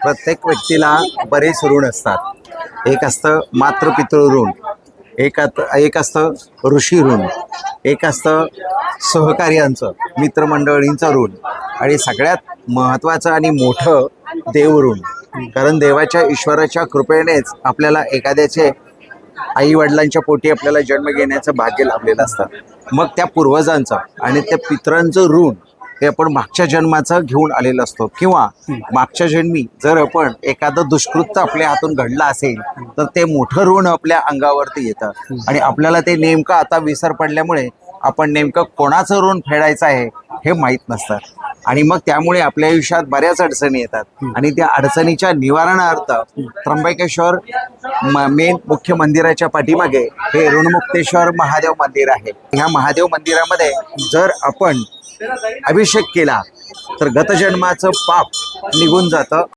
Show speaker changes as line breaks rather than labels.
प्रत्येक व्यक्तीला बरेच ऋण असतात. एक असतं मातृपितृ ऋण, एक असतं ऋषी ऋण, एक असतं सहकार्यांचं मित्रमंडळींचं ऋण, आणि सगळ्यात महत्त्वाचं आणि मोठं देव ऋण. कारण देवाच्या ईश्वराच्या कृपेनेच आपल्याला एखाद्याचे आई वडिलांच्या पोटी आपल्याला जन्म घेण्याचं भाग्य लाभलेलं असतं. मग त्या पूर्वजांचं आणि त्या पितरांचं ऋण हे आपण मागच्या जन्माचं घेऊन आलेलं असतो, किंवा मागच्या जन्मी जर आपण एखादं दुष्कृत्य आपल्या हातून घडलं असेल तर ते मोठं ऋण आपल्या अंगावरती येतं, आणि आपल्याला ते नेमकं आता विसर पडल्यामुळे आपण नेमकं कोणाचं ऋण फेडायचं आहे हे माहीत नसतं. आणि मग त्यामुळे आपल्या आयुष्यात बऱ्याच अडचणी येतात, आणि त्या अडचणीच्या निवारणार्थ त्र्यंबकेश्वर मेन मुख्य मंदिराच्या पाठीमागे हे ऋणमुक्तेश्वर महादेव मंदिर आहे. ह्या महादेव मंदिरामध्ये जर आपण अभिषेक केला तर गतजन्माचं पाप निघून जातं.